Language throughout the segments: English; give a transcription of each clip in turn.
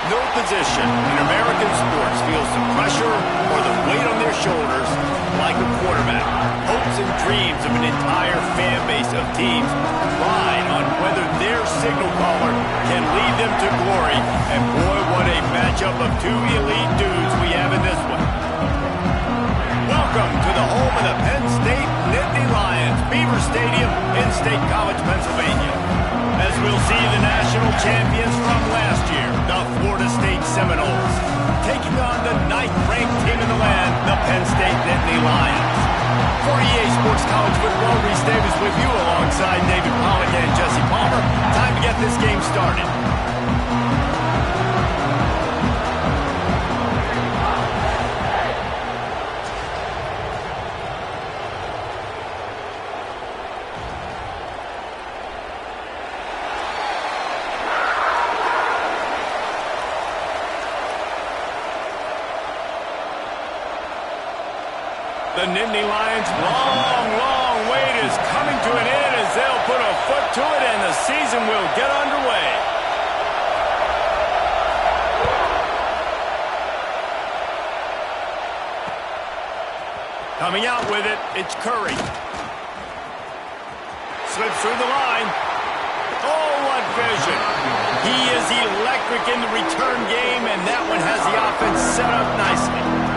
No position in American sports feels the pressure or the weight on their shoulders like a quarterback. Hopes and dreams of an entire fan base of teams ride on whether their signal caller can lead them to glory. And boy, what a matchup of two elite dudes we have in this one. Welcome to the home of the Penn State Nittany Lions, Beaver Stadium in State College, Pennsylvania. As we'll see the national champions from last year, the Florida State Seminoles, taking on the 9th-ranked team in the land, the Penn State Nittany Lions. For EA Sports College Football, Reese Davis with you alongside David Pollack and Jesse Palmer. Time to get this game started. The Nittany Lions' long wait is coming to an end as they'll put a foot to it and the season will get underway. Coming out with it, it's Curry. Slips through the line. Oh, what vision. He is electric in the return game, and that one has the offense set up nicely.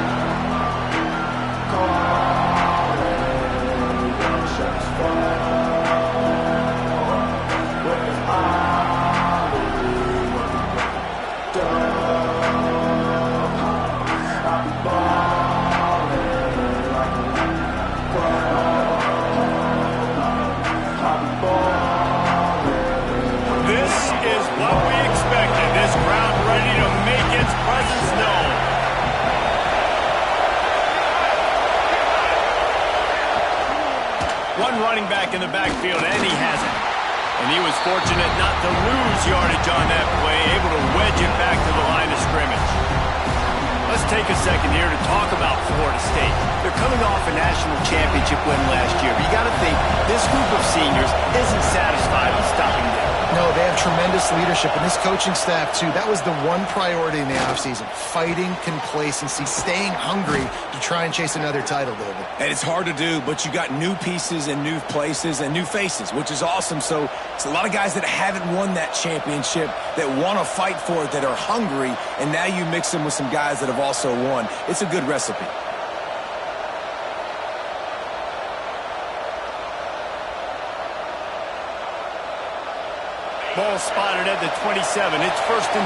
Running back in the backfield, and he has it. And he was fortunate not to lose yardage on that play, able to wedge it back to the line of scrimmage. Let's take a second here to talk about Florida State. They're coming off a national championship win last year. You got to think this group of seniors isn't satisfied with stopping there. No, they have tremendous leadership, and this coaching staff, too. That was the one priority in the offseason, fighting complacency, staying hungry to try and chase another title, David. And it's hard to do, but you got new pieces and new places and new faces, which is awesome. So it's a lot of guys that haven't won that championship that want to fight for it, that are hungry, and now you mix them with some guys that have also won. It's a good recipe. Ball spotted at the 27. It's 1st and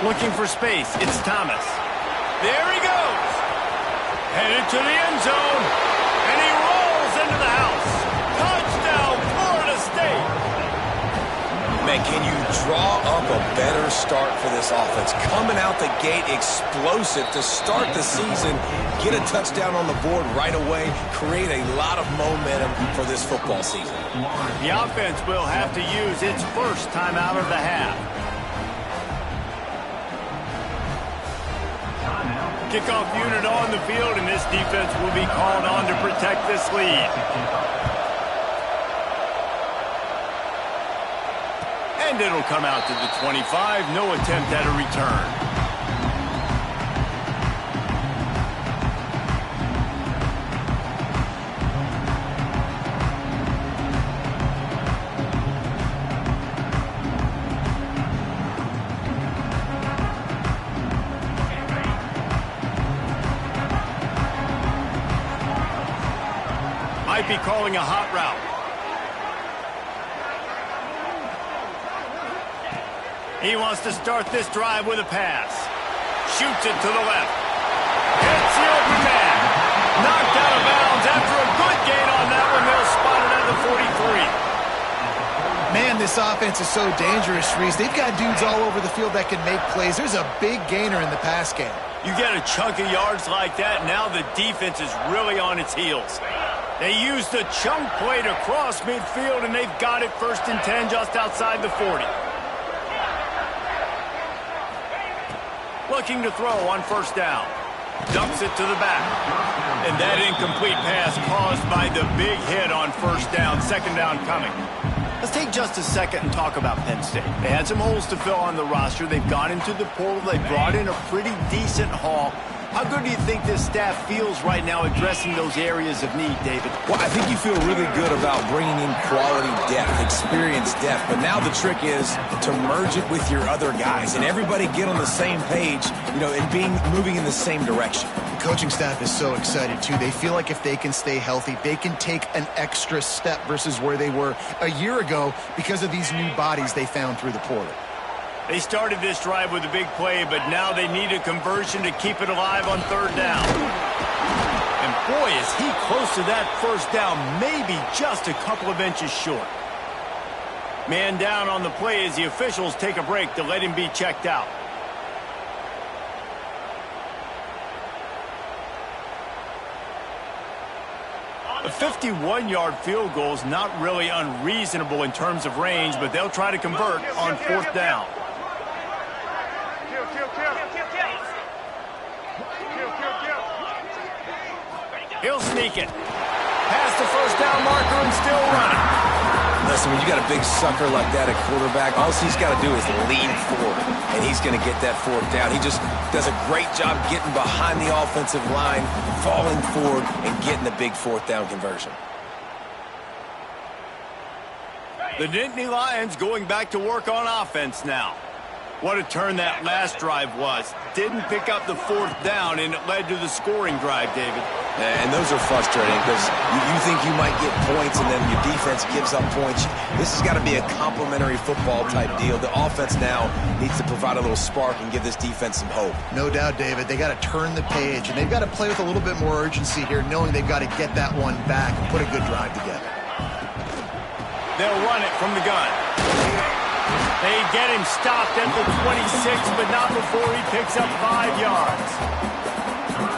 10. Looking for space. It's Thomas. There he goes. Headed to the end zone. And he rolls into the house. Touchdown, Florida State. Man, can you draw up a better start for this offense? Coming out the gate explosive to start the season, get a touchdown on the board right away, create a lot of momentum for this football season. The offense will have to use its first timeout of the half. Kickoff unit on the field, and this defense will be called on to protect this lead. And it'll come out to the 25. No attempt at a return. Might be calling a hot route. He wants to start this drive with a pass. Shoots it to the left. Hits the open man. Knocked out of bounds after a good gain on that one. They'll spot it at the 43. Man, this offense is so dangerous, Reese. They've got dudes all over the field that can make plays. There's a big gainer in the pass game. You get a chunk of yards like that, now the defense is really on its heels. They used the chunk play to cross midfield, and they've got it 1st and 10 just outside the 40. Looking to throw on 1st down. Dumps it to the back. And that incomplete pass caused by the big hit on first down, second down coming. Let's take just a second and talk about Penn State. They had some holes to fill on the roster. They've gone into the portal. They brought in a pretty decent haul. How good do you think this staff feels right now addressing those areas of need, David? Well, I think you feel really good about bringing in quality depth, experienced depth. But now the trick is to merge it with your other guys and everybody get on the same page, and moving in the same direction. The coaching staff is so excited, too. They feel like if they can stay healthy, they can take an extra step versus where they were a year ago because of these new bodies they found through the portal. They started this drive with a big play, but now they need a conversion to keep it alive on third down. And boy, is he close to that first down, maybe just a couple of inches short. Man down on the play as the officials take a break to let him be checked out. A 51-yard field goal is not really unreasonable in terms of range, but they'll try to convert on fourth down. He'll sneak it. Past the first down marker and still running. Listen, when you got a big sucker like that at quarterback, all he's got to do is lean forward, and he's going to get that fourth down. He just does a great job getting behind the offensive line, falling forward, and getting the big fourth down conversion. The Nittany Lions going back to work on offense now. What a turn that last drive was. Didn't pick up the fourth down, and it led to the scoring drive, David. And those are frustrating because you think you might get points, and then your defense gives up points. This has got to be a complementary football type deal. The offense now needs to provide a little spark and give this defense some hope. No doubt, David. They got to turn the page, and they've got to play with a little bit more urgency here, knowing they've got to get that one back and put a good drive together. They'll run it from the gun. They get him stopped at the 26, but not before he picks up 5 yards.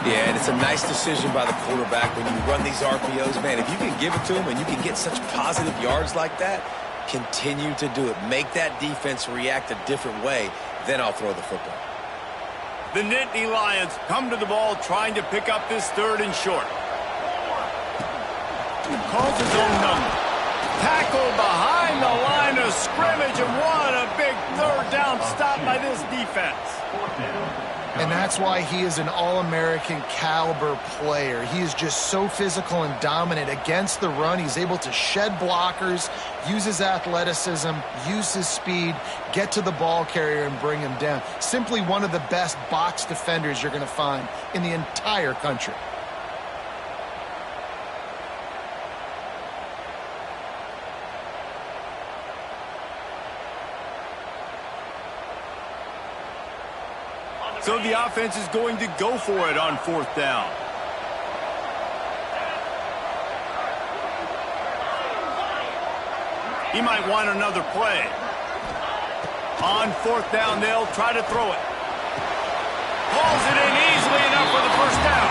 Yeah, and it's a nice decision by the quarterback when you run these RPOs. Man, if you can give it to him and you can get such positive yards like that, continue to do it. Make that defense react a different way, then I'll throw the football. The Nittany Lions come to the ball trying to pick up this third and short. Calls his own number. Tackle behind the line of scrimmage, and what a big third down stop by this defense. And that's why he is an All-American caliber player. He is just so physical and dominant against the run. He's able to shed blockers, use his athleticism, use his speed, get to the ball carrier and bring him down. Simply one of the best box defenders you're going to find in the entire country. So the offense is going to go for it on fourth down. He might want another play. On fourth down, they'll try to throw it. Pulls it in easily enough for the first down.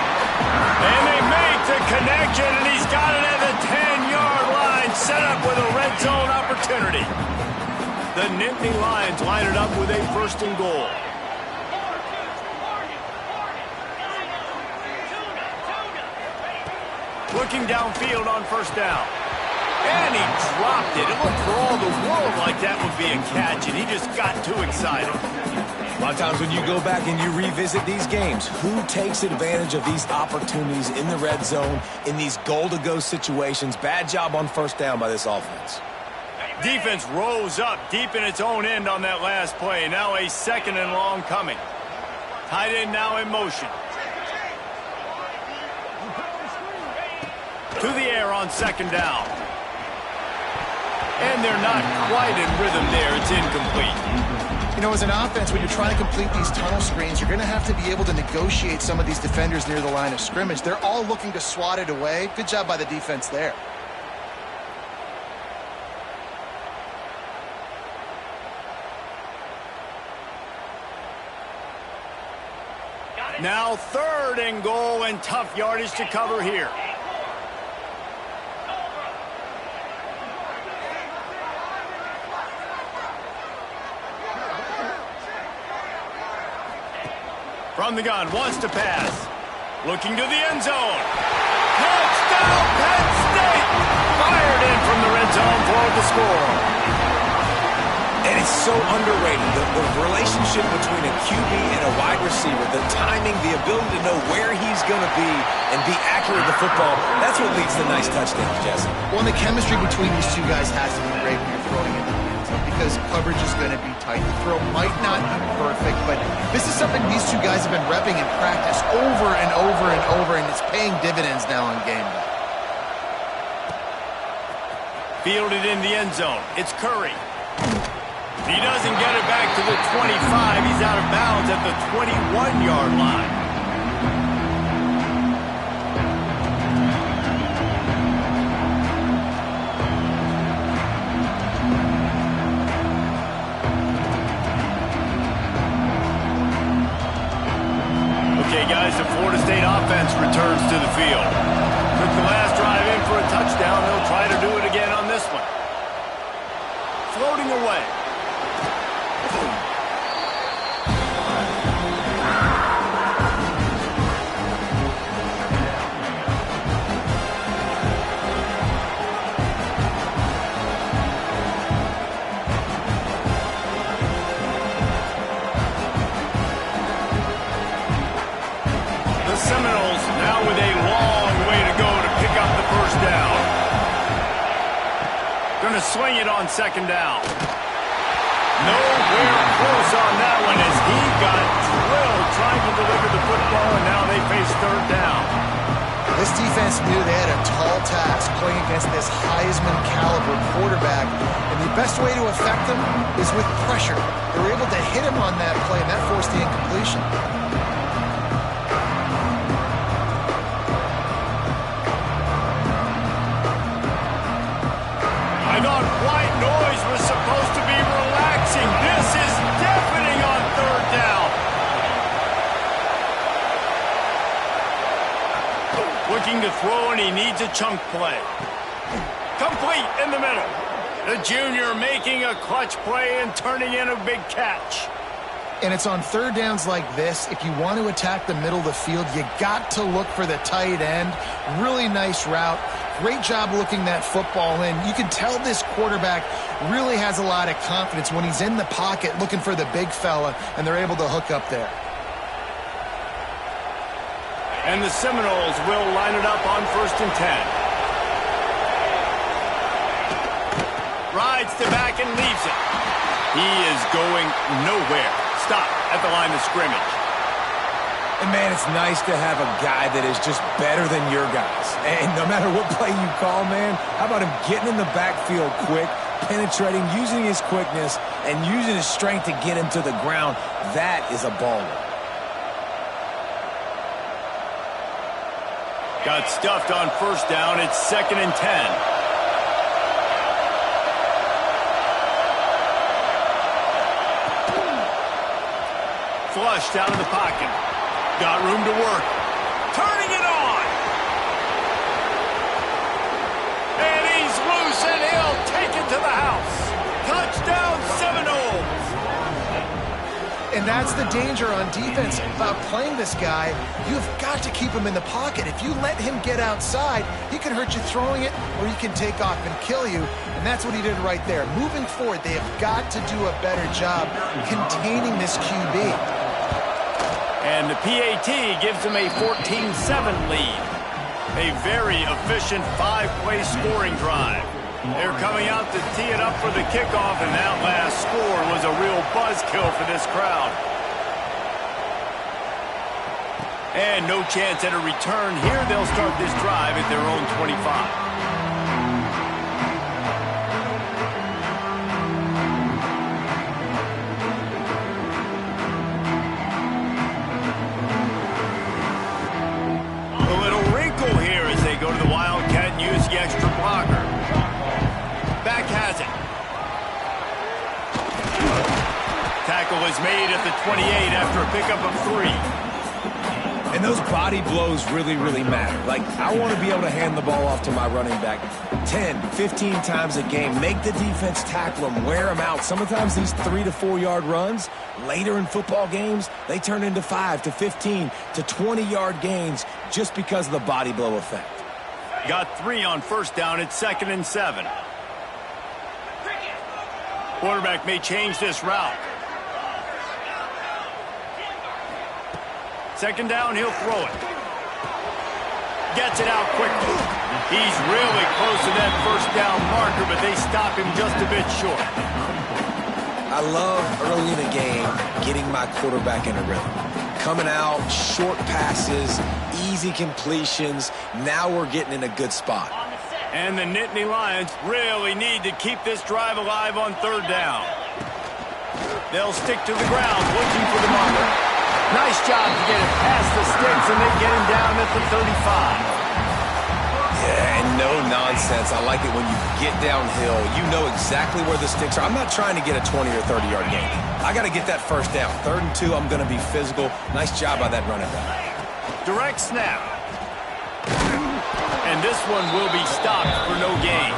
And they make the connection, and he's got it at the 10-yard line, set up with a red zone opportunity. The Nittany Lions line it up with a first and goal. Looking downfield on first down. And he dropped it. It looked for all the world like that would be a catch, and he just got too excited. A lot of times when you go back and you revisit these games, who takes advantage of these opportunities in the red zone, in these goal-to-go situations? Bad job on first down by this offense. Defense rose up deep in its own end on that last play. Now a second and long coming. Tight end now in motion. To the air on second down. And they're not quite in rhythm there. It's incomplete. You know, as an offense, when you're trying to complete these tunnel screens, you're going to have to be able to negotiate some of these defenders near the line of scrimmage. They're all looking to swat it away. Good job by the defense there. Now third and goal, and tough yardage to cover here. From the gun, wants to pass. Looking to the end zone. Touchdown, Penn State! Fired in from the red zone for the score. And it's so underrated, the relationship between a QB and a wide receiver, the timing, the ability to know where he's going to be and be accurate with the football, that's what leads to nice touchdowns, Jesse. Well, and the chemistry between these two guys has to be great when you're throwing into the end zone because coverage is going to be tight. The throw might not be perfect, but this is something these two guys have been repping in practice over and over and over, and it's paying dividends now on game day. Fielded in the end zone. It's Curry. He doesn't get it back to the 25. He's out of bounds at the 21-yard line. Okay, guys, the Florida State offense returns to the field. Took the last drive in for a touchdown. They'll try to do it again on this one. Floating away. The Seminoles now with a long way to go to pick up the first down. Going to swing it on second down. Nowhere close on that one as he got drilled trying to deliver the football, and now they face third down. This defense knew they had a tall task playing against this Heisman-caliber quarterback, and the best way to affect him is with pressure. They were able to hit him on that play, and that forced the incompletion. I thought white noise was supposed to be relaxing. This is deafening on third down. Looking to throw, and he needs a chunk play. Complete in the middle. The junior making a clutch play and turning in a big catch. And it's on third downs like this, if you want to attack the middle of the field, you got to look for the tight end. Really nice route. Great job looking that football in. You can tell this quarterback really has a lot of confidence when he's in the pocket looking for the big fella, and they're able to hook up there. And the Seminoles will line it up on 1st and 10. Rides to back and leaves it. He is going nowhere. Stop at the line of scrimmage. And, man, it's nice to have a guy that is just better than your guys. And no matter what play you call, man, how about him getting in the backfield quick, penetrating, using his quickness, and using his strength to get him to the ground? That is a baller. Got stuffed on 1st down. It's 2nd and 10. Flushed out of the pocket. Got room to work. Turning it on. And he's loose, and he'll take it to the house. Touchdown, Seminoles. And that's the danger on defense about playing this guy. You've got to keep him in the pocket. If you let him get outside, he can hurt you throwing it, or he can take off and kill you. And that's what he did right there. Moving forward, they have got to do a better job containing this QB. And the PAT gives them a 14-7 lead. A very efficient 5-play scoring drive. They're coming out to tee it up for the kickoff, and that last score was a real buzzkill for this crowd. And no chance at a return here. They'll start this drive at their own 25. Go to the Wildcat and use the extra blocker. Back has it. Tackle is made at the 28 after a pickup of 3. And those body blows really, really matter. Like, I want to be able to hand the ball off to my running back 10, 15 times a game. Make the defense tackle them, wear them out. Sometimes these 3 to 4 yard runs, later in football games, they turn into 5 to 15 to 20 yard gains just because of the body blow effect. Got 3 on first down. It's 2nd and 7. Quarterback may change this route. 2nd down, he'll throw it. Gets it out quickly. He's really close to that first down marker, but they stop him just a bit short. I love early in a game getting my quarterback in a rhythm. Coming out, short passes, easy completions. Now we're getting in a good spot. And the Nittany Lions really need to keep this drive alive on 3rd down. They'll stick to the ground looking for the marker. Nice job to get it past the sticks, and they get him down at the 35. Yeah, and no nonsense. I like it when you get downhill. You know exactly where the sticks are. I'm not trying to get a 20 or 30-yard gain. I got to get that first down. 3rd and 2, I'm going to be physical. Nice job by that running back. Direct snap. And this one will be stopped for no gain.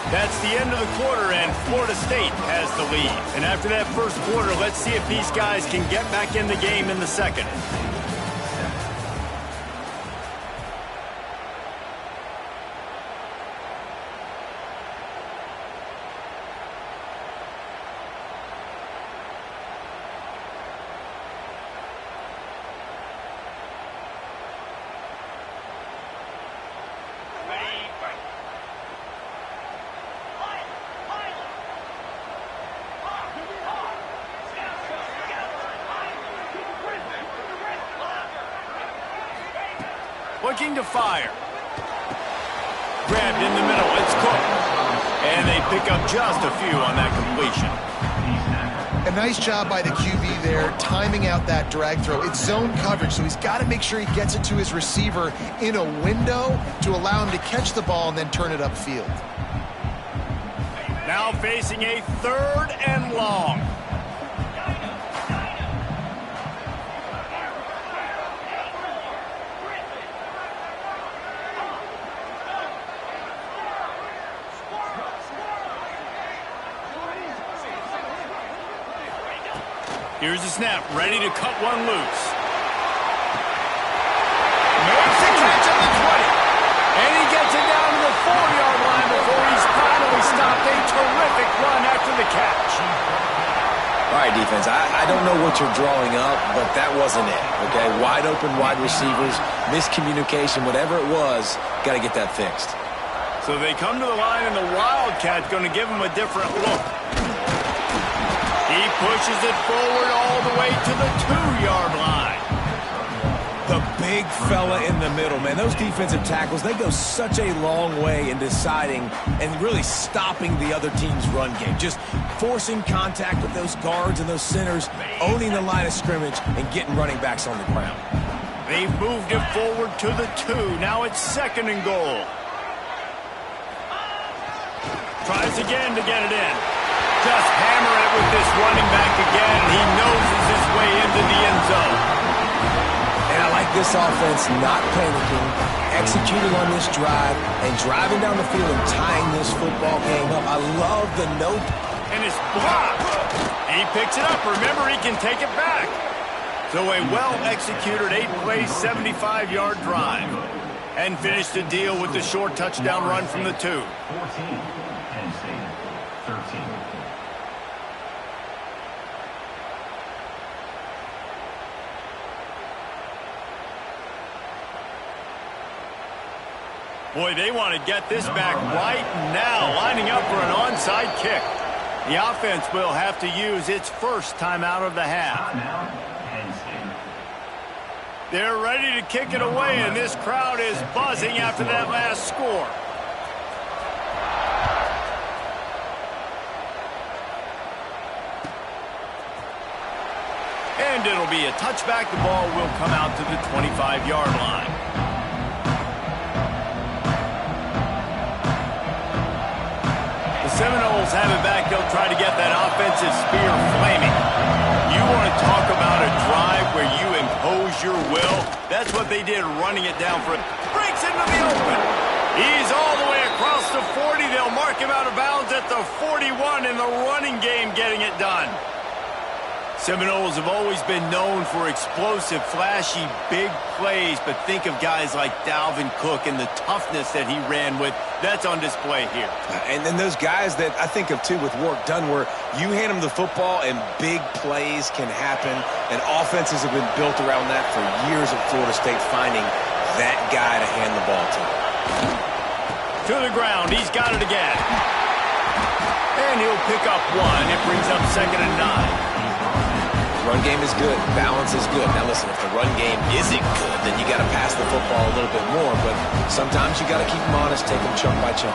That's the end of the quarter, and Florida State has the lead. And after that first quarter, let's see if these guys can get back in the game in the second. Looking to fire. Grabbed in the middle. It's Cook. And they pick up just a few on that completion. A nice job by the QB there, timing out that drag throw. It's zone coverage, so he's got to make sure he gets it to his receiver in a window to allow him to catch the ball and then turn it upfield. Now facing a 3rd and long. Here's the snap, ready to cut one loose. Makes the catch at the 20. And he gets it down to the 4-yard line before he's finally stopped. A terrific run after the catch. All right, defense, I don't know what you're drawing up, but that wasn't it, okay? Wide open wide receivers, miscommunication, whatever it was, got to get that fixed. So they come to the line, and the Wildcat's going to give him a different look. He pushes it forward all the way to the 2-yard line. The big fella in the middle, man. Those defensive tackles, they go such a long way in deciding and really stopping the other team's run game. Just forcing contact with those guards and those centers, owning the line of scrimmage, and getting running backs on the ground. They've moved it forward to the 2. Now it's 2nd and goal. Tries again to get it in. Just hammer it with this running back again. He noses his way into the end zone. And I like this offense not panicking, executing on this drive, and driving down the field and tying this football game up. I love the note. And it's blocked. He picks it up. Remember, he can take it back. So a well-executed 8-play, 75-yard drive. And finished the deal with the short touchdown run from the 2. 14, Penn State, 13. Boy, they want to get this back right now, lining up for an onside kick. The offense will have to use its first timeout of the half. They're ready to kick it away, and this crowd is buzzing after that last score. And it'll be a touchback. The ball will come out to the 25-yard line. Seminoles have it back. They'll try to get that offensive spear flaming. You want to talk about a drive where you impose your will? That's what they did, running it down for it. Breaks into the open. He's all the way across the 40. They'll mark him out of bounds at the 41 in the running game, getting it done. Seminoles have always been known for explosive, flashy, big plays, but think of guys like Dalvin Cook and the toughness that he ran with. That's on display here. And then those guys that I think of, too, with Warrick Dunn, where you hand them the football and big plays can happen, and offenses have been built around that for years at Florida State, finding that guy to hand the ball to. To the ground. He's got it again. And he'll pick up one. It brings up 2nd and 9. Run game is good. Balance is good. Now listen, if the run game isn't good, then you got to pass the football a little bit more. But sometimes you got to keep them honest, take them chunk by chunk.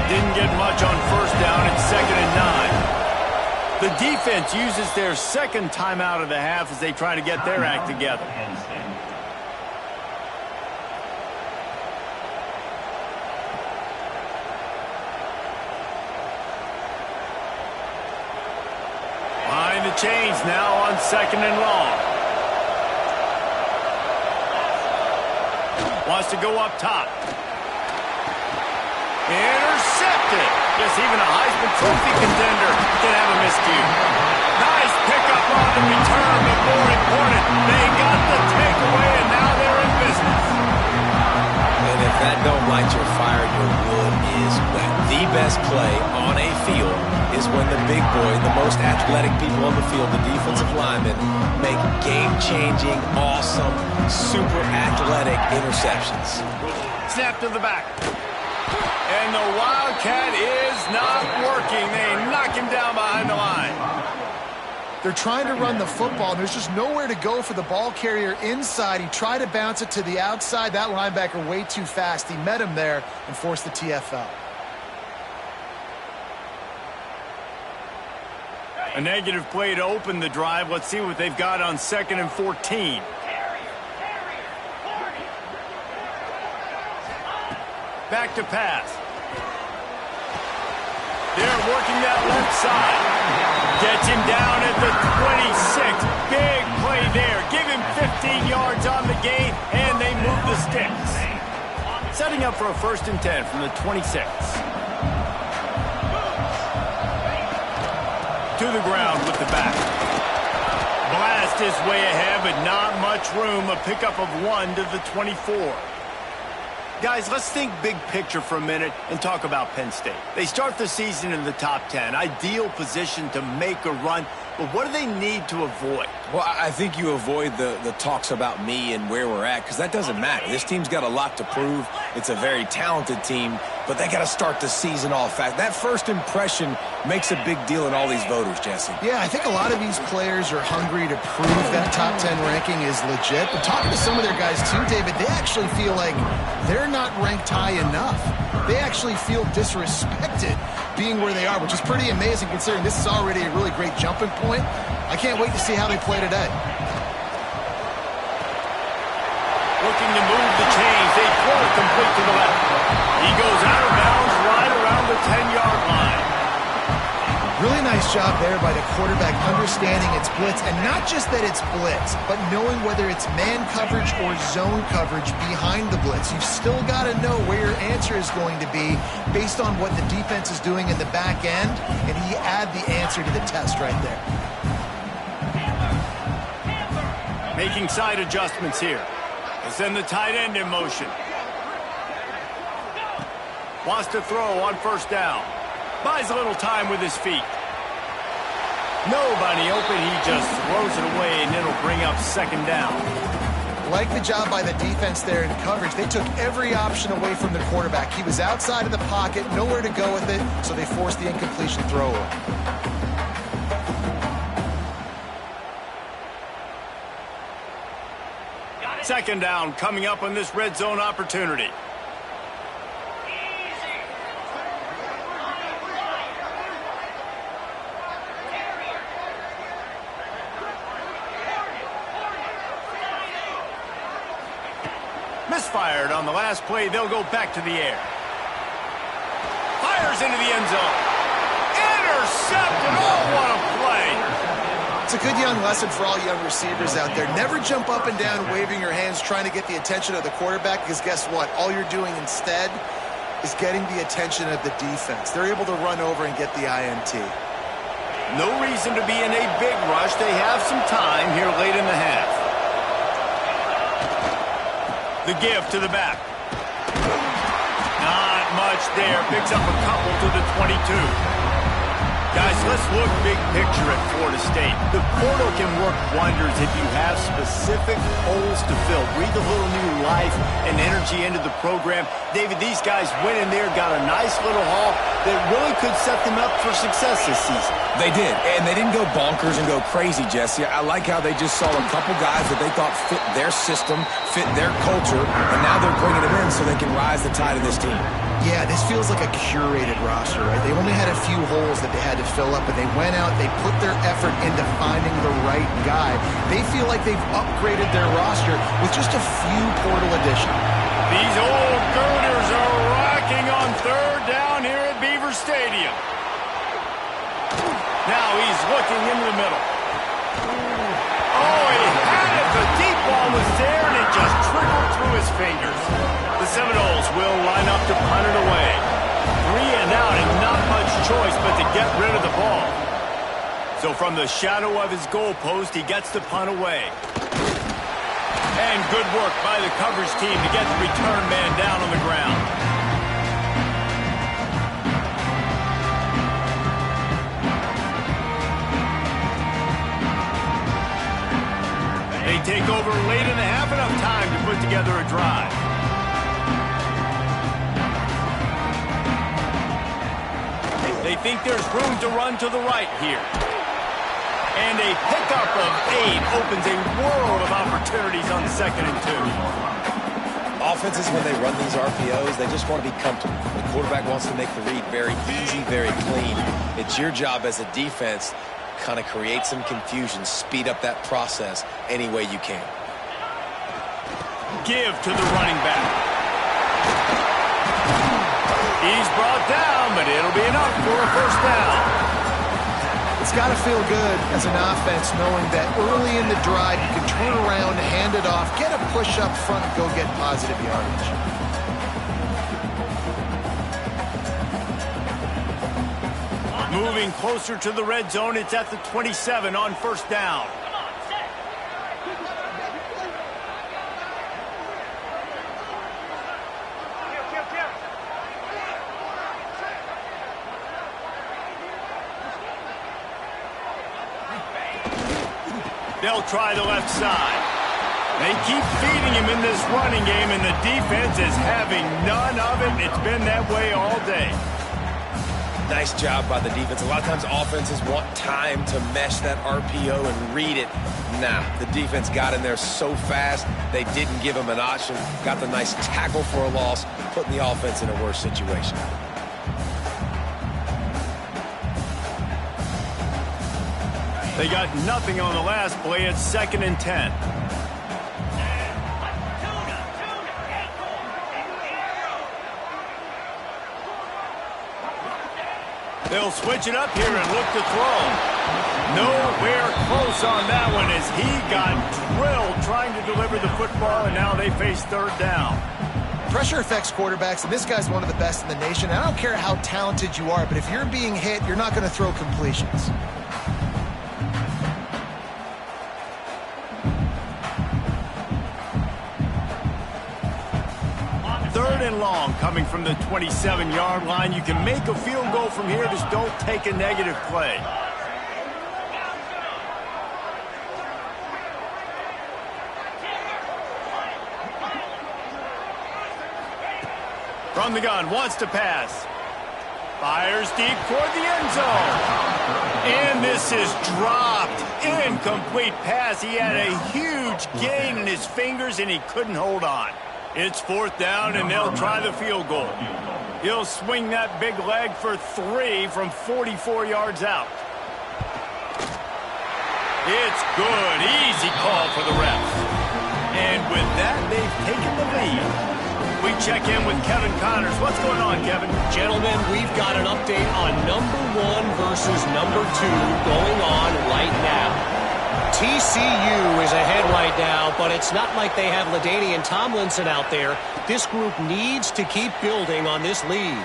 Didn't get much on 1st down. It's 2nd and 9. The defense uses their 2nd timeout of the half as they try to get their act together. Behind the chains now on 2nd and long. Wants to go up top. Intercepted. Yes, even a Heisman Trophy contender can have a miscue. Nice pickup on the return, but more important, they got the takeaway, and now they're in business. And if that don't light your fire, your wood is wet. The best play on a field is when the big boy, the most athletic people on the field, the defensive linemen, make game-changing, awesome, super athletic interceptions. Snap to the back. And the Wildcat is not working. They knock him down behind the line. They're trying to run the football, and there's just nowhere to go for the ball carrier inside. He tried to bounce it to the outside. That linebacker way too fast. He met him there and forced the TFL. A negative play to open the drive. Let's see what they've got on 2nd and 14. Back to pass. They're working that left side. Gets him down at the 26. Big play there. Give him 15 yards on the gain, and they move the sticks. Setting up for a 1st and 10 from the 26. To the ground with the back. Blast is way ahead, but not much room. A pickup of 1 to the 24. Guys, let's think big picture for a minute and talk about Penn State. They start the season in the top 10. Ideal position to make a run. But what do they need to avoid? Well, I think you avoid the talks about me and where we're at, because that doesn't matter. This team's got a lot to prove. It's a very talented team, but they got to start the season off fast. That first impression makes a big deal in all these voters, Jesse. Yeah, I think a lot of these players are hungry to prove that top 10 ranking is legit. But talking to some of their guys too, David, they actually feel like they're not ranked high enough. They actually feel disrespected being where they are, which is pretty amazing considering this is already a really great jumping point. I can't wait to see how they play today. Looking to move the chains. They throw it complete to the left. He goes out of bounds right around the 10-yard line. Really nice job there by the quarterback understanding it's blitz, and not just that it's blitz, but knowing whether it's man coverage or zone coverage behind the blitz. You've still got to know where your answer is going to be based on what the defense is doing in the back end, and he add the answer to the test right there. Making side adjustments here. They send the tight end in motion. Wants to throw on 1st down. Buys a little time with his feet. Nobody open. He just throws it away, and it'll bring up 2nd down. Like the job by the defense there in coverage. They took every option away from the quarterback. He was outside of the pocket, nowhere to go with it, so they forced the incompletion throw away. Second down coming up on this red zone opportunity. misfired on the last play. They'll go back to the air. Fires into the end zone. Intercepted. Oh, what a play. It's a good young lesson for all young receivers out there. Never jump up and down waving your hands trying to get the attention of the quarterback, because guess what? All you're doing instead is getting the attention of the defense. They're able to run over and get the INT. No reason to be in a big rush. They have some time here late in the half. The give to the back. Not much there. Picks up a couple to the 22. Guys, let's look big picture at Florida State. The portal can work wonders if you have specific holes to fill. Breathe a little new life and energy into the program. David, these guys went in there, got a nice little haul that really could set them up for success this season. They did, and they didn't go bonkers and go crazy, Jesse. I like how they just saw a couple guys that they thought fit their system, fit their culture, and now they're bringing them in so they can rise the tide of this team. Yeah, this feels like a curated roster, right? They only had a few holes that they had to fill up, but they went out, they put their effort into finding the right guy. They feel like they've upgraded their roster with just a few portal additions. These old girders are rocking on third down here at Beaver Stadium. Now he's looking into the middle. Oh, he had it. The deep ball was there, and it just trickled through his fingers. The Seminoles will line up to punt it away. 3 and out, and not much choice but to get rid of the ball. So from the shadow of his goalpost, he gets the punt away. And good work by the coverage team to get the return man down on the ground. They take over late in the half, enough time to put together a drive. They think there's room to run to the right here. And a pickup of 8 opens a world of opportunities on 2nd and 2. Offenses, when they run these RPOs, they just want to be comfortable. The quarterback wants to make the read very easy, very clean. It's your job as a defense to kind of create some confusion, speed up that process any way you can. Give to the running back. He's brought down, but it'll be enough for a first down. It's got to feel good as an offense knowing that early in the drive you can turn around, hand it off, get a push up front, go get positive yardage. Moving closer to the red zone, it's at the 27 on first down. They'll try the left side. They keep feeding him in this running game, and the defense is having none of it. It's been that way all day. Nice job by the defense. A lot of times offenses want time to mesh that RPO and read it. Nah, the defense got in there so fast, they didn't give him an option. Got the nice tackle for a loss, putting the offense in a worse situation. They got nothing on the last play. It's 2nd and 10. They'll switch it up here and look to throw. Nowhere close on that one as he got drilled trying to deliver the football, and now they face third down. Pressure affects quarterbacks, and this guy's one of the best in the nation. I don't care how talented you are, but if you're being hit, you're not going to throw completions. Third and long coming from the 27-yard line. You can make a field goal from here. Just don't take a negative play. From the gun, wants to pass. Fires deep toward the end zone. And this is dropped. Incomplete pass. He had a huge gain in his fingers, and he couldn't hold on. It's 4th down, and they'll try the field goal. He'll swing that big leg for 3 from 44 yards out. It's good. Easy call for the refs. And with that, they've taken the lead. We check in with Kevin Connors. What's going on, Kevin? Gentlemen, we've got an update on number 1 versus number 2 going on right now. TCU is ahead right now, but it's not like they have LaDainian Tomlinson out there. This group needs to keep building on this lead.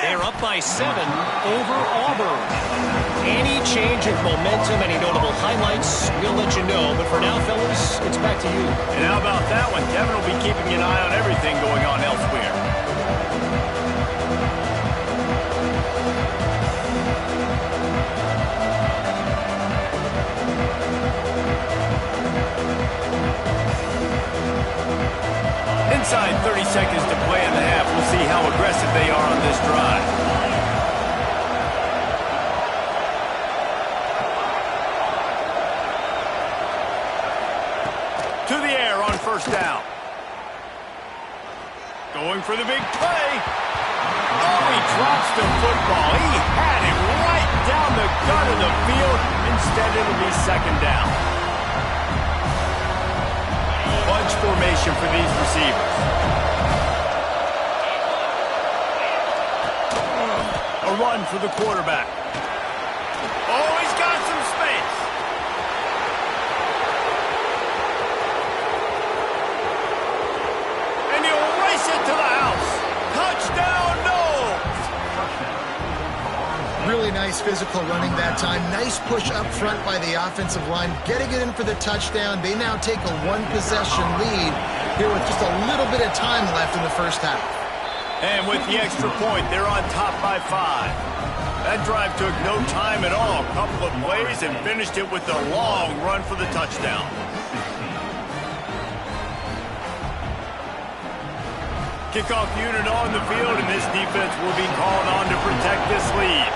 They're up by 7 over Auburn. Any change of momentum, any notable highlights, we'll let you know. But for now, fellas, it's back to you. And how about that one? Kevin will be keeping an eye on everything going on elsewhere. Inside 30 seconds to play in the half. We'll see how aggressive they are on this drive. To the air on first down. Going for the big play. Oh, he drops the football. He had it right down the gut of the field. Instead, it'll be second down. Bunch formation for these receivers. A run for the quarterback. Oh, he's got some space. And he'll race it to the house. Touchdown, Knowles. Really nice physical running that time. Nice push up front by the offensive line. Getting it in for the touchdown. They now take a one-possession lead here with just a little bit of time left in the first half. And with the extra point, they're on top by 5. That drive took no time at all. A couple of plays and finished it with a long run for the touchdown. Kickoff unit on the field, and this defense will be called on to protect this lead.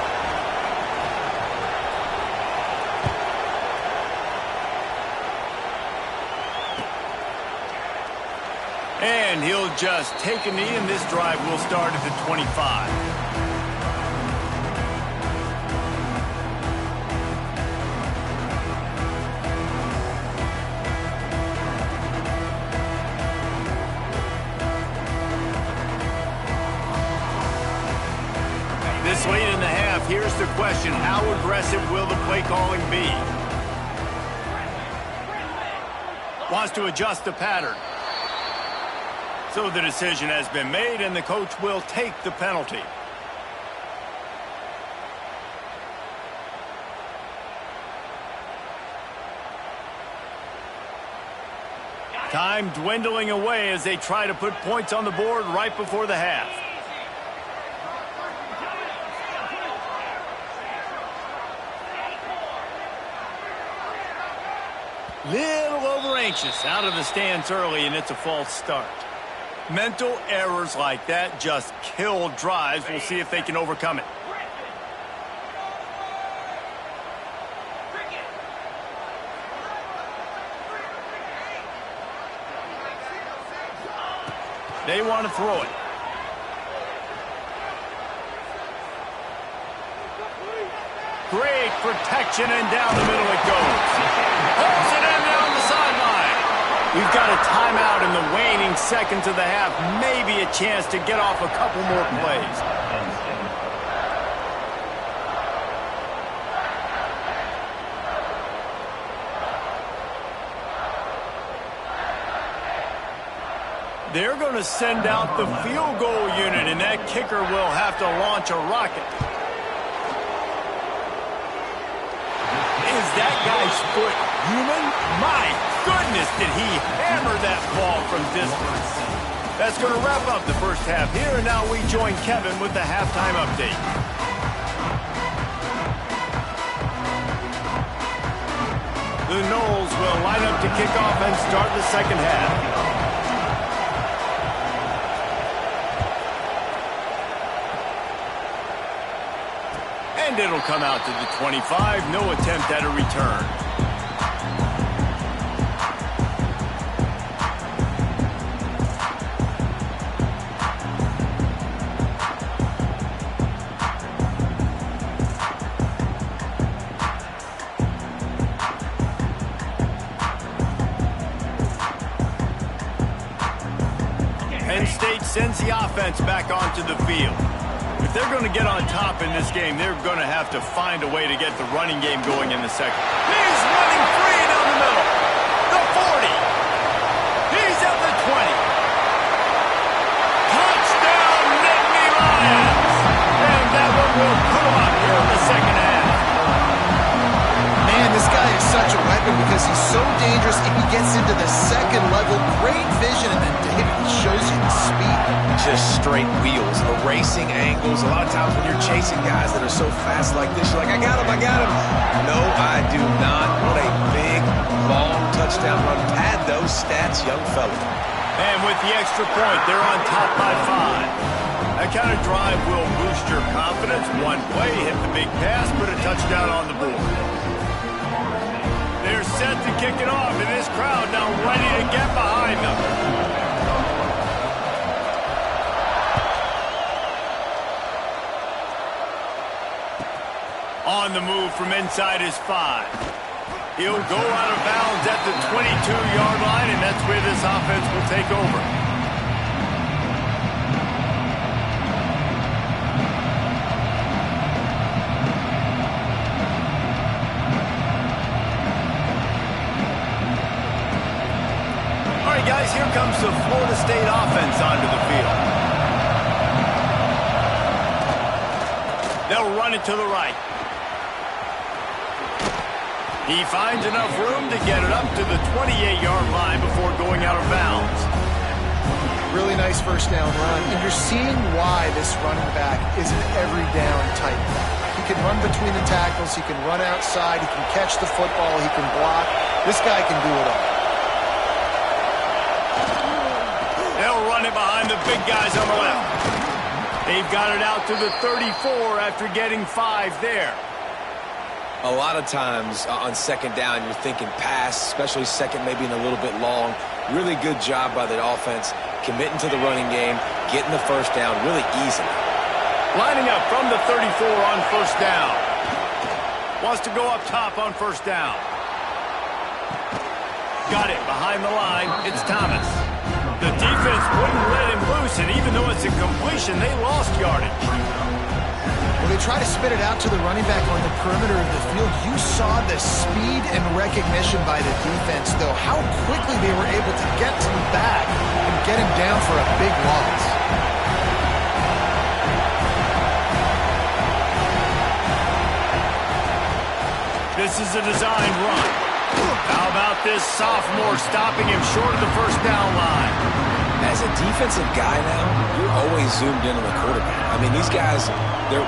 And he'll just take a knee, and this drive will start at the 25. This late in the half, here's the question: how aggressive will the play calling be? Wants to adjust the pattern. So the decision has been made, and the coach will take the penalty. Time dwindling away as they try to put points on the board right before the half. Little over anxious, out of the stance early, and it's a false start. Mental errors like that just kill drives. We'll see if they can overcome it. They want to throw it. Great protection, and down the middle it goes. Holds it in down the sideline. We've got a timeout in the waning seconds of the half. Maybe a chance to get off a couple more plays. They're going to send out the field goal unit, and that kicker will have to launch a rocket. Is that guy's foot human? My goodness, did he hammer that ball from distance. That's going to wrap up the first half here, and now we join Kevin with the halftime update. The Knowles will line up to kick off and start the second half. And it'll come out to the 25. No attempt at a return. State sends the offense back onto the field. If they're going to get on top in this game, they're going to have to find a way to get the running game going in the second. He's running free down the middle. The 40. He's at the 20. Touchdown, Nittany Lions. And that one will put him up here in the second half. Man, this guy is such a weapon because he's so dangerous if he gets into the second level. Great vision, and then David shows you the speed. Just straight wheels, erasing angles. A lot of times when you're chasing guys that are so fast like this, you're like, I got him, I got him. No, I do not. What a big, long touchdown run. Pad those stats, young fella. And with the extra point, they're on top by 5. That kind of drive will boost your confidence. One play, hit the big pass, put a touchdown on the board. They're set to kick it off, and this crowd now ready to get behind them. On the move from inside his 5. He'll go out of bounds at the 22-yard line, and that's where this offense will take over. All right, guys, here comes the Florida State offense onto the field. They'll run it to the right. He finds enough room to get it up to the 28-yard line before going out of bounds. Really nice first down run, and you're seeing why this running back is an every down type back. He can run between the tackles, he can run outside, he can catch the football, he can block. This guy can do it all. They'll run it behind the big guys on the left. They've got it out to the 34 after getting 5 there. A lot of times on second down, you're thinking pass, especially second, maybe in a little bit long. Really good job by the offense, committing to the running game, getting the first down really easily. Lining up from the 34 on first down. Wants to go up top on first down. Got it behind the line. It's Thomas. The defense wouldn't let him loose, and even though it's a completion, they lost yardage. Well, they try to spit it out to the running back on the perimeter of the field. You saw the speed and recognition by the defense, though, how quickly they were able to get to the back and get him down for a big loss. This is a designed run. How about this sophomore stopping him short of the first down line? As a defensive guy now, you're always zoomed in on the quarterback. I mean, these guys,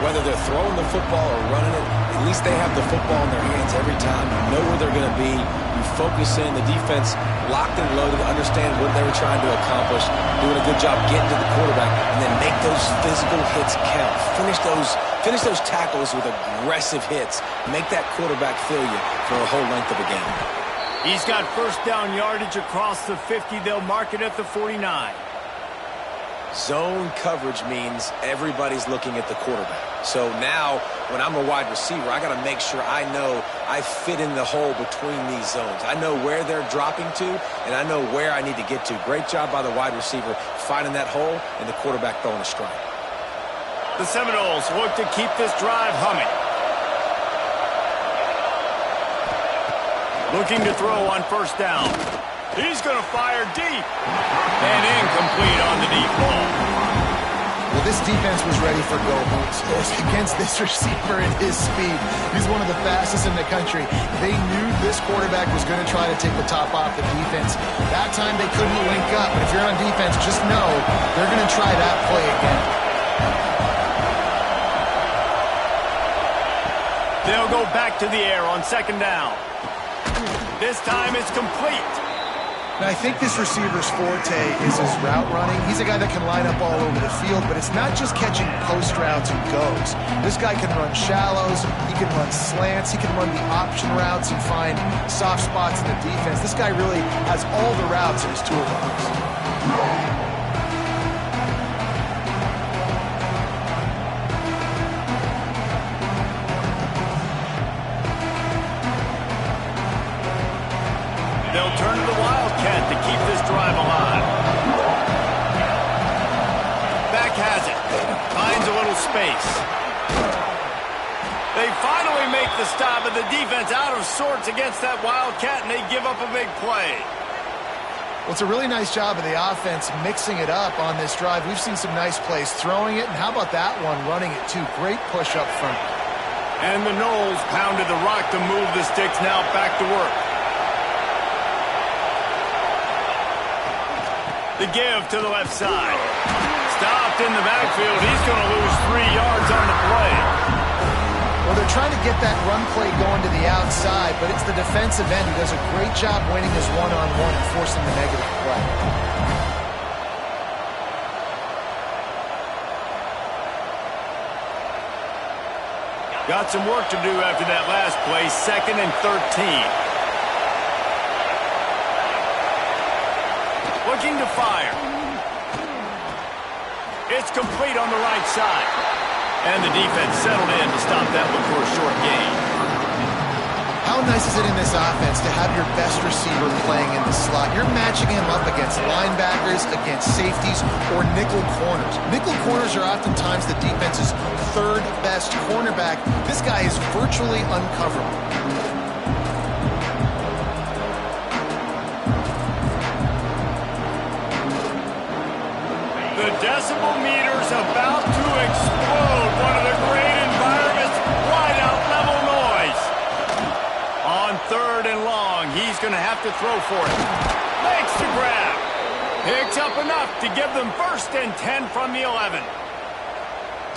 whether they're throwing the football or running it, at least they have the football in their hands every time. You know where they're going to be. You focus in. The defense locked and loaded, understand what they were trying to accomplish, doing a good job getting to the quarterback, and then make those physical hits count. Finish those tackles with aggressive hits. Make that quarterback feel you for a whole length of a game. He's got first down yardage across the 50. They'll mark it at the 49. Zone coverage means everybody's looking at the quarterback. So now, when I'm a wide receiver, I got to make sure I know I fit in the hole between these zones. I know where they're dropping to, and I know where I need to get to. Great job by the wide receiver finding that hole, and the quarterback throwing a strike. The Seminoles look to keep this drive humming. Looking to throw on first down. He's going to fire deep. And incomplete on the deep ball. Well, this defense was ready for go moves against this receiver at his speed. He's one of the fastest in the country. They knew this quarterback was going to try to take the top off the defense. That time they couldn't link up. But if you're on defense, just know they're going to try that play again. They'll go back to the air on second down. This time it's complete. Now, I think this receiver's forte is his route running. He's a guy that can line up all over the field, but it's not just catching post routes and goes. This guy can run shallows, he can run slants, he can run the option routes and find soft spots in the defense. This guy really has all the routes in his toolbox. They'll turn to the Wildcat to keep this drive alive. pace. They finally make the stop, and the defense out of sorts against that Wildcat, and they give up a big play. Well, it's a really nice job of the offense mixing it up on this drive. We've seen some nice plays throwing it, and how about that one running it too? Great push up front. And the Knowles pounded the rock to move the sticks, now back to work. The give to the left side. Stopped in the backfield. He's going to lose 3 yards on the play. Well, they're trying to get that run play going to the outside, but it's the defensive end who does a great job winning his one-on-one and forcing the negative play. Got some work to do after that last play, 2nd and 13. Looking to fire. It's complete on the right side. And the defense settled in to stop that one for a short gain. How nice is it in this offense to have your best receiver playing in the slot? You're matching him up against linebackers, against safeties, or nickel corners. Nickel corners are oftentimes the defense's 3rd best cornerback. This guy is virtually uncoverable. The decibel meter's about to explode. One of the great environments, wideout level noise. On 3rd and long, he's going to have to throw for it. Makes the grab. Picks up enough to give them 1st and 10 from the 11.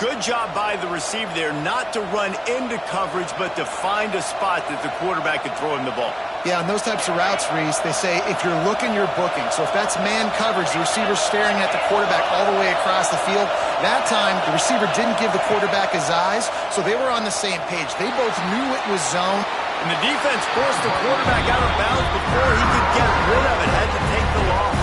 Good job by the receiver there not to run into coverage, but to find a spot that the quarterback could throw him the ball. Yeah, on those types of routes, Reese, they say if you're looking, you're booking. So if that's man coverage, the receiver's staring at the quarterback all the way across the field. That time, the receiver didn't give the quarterback his eyes, so they were on the same page. They both knew it was zone. And the defense forced the quarterback out of bounds before he could get rid of it. Had to take the loss.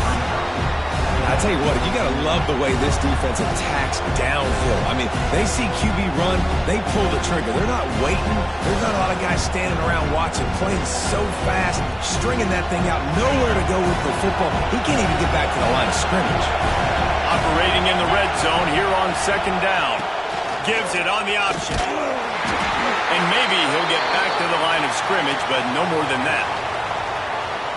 I tell you what, you got to love the way this defense attacks downhill. I mean, they see QB run, they pull the trigger. They're not waiting. There's not a lot of guys standing around watching, playing so fast, stringing that thing out, nowhere to go with the football. He can't even get back to the line of scrimmage. Operating in the red zone here on 2nd down. Gives it on the option. And maybe he'll get back to the line of scrimmage, but no more than that.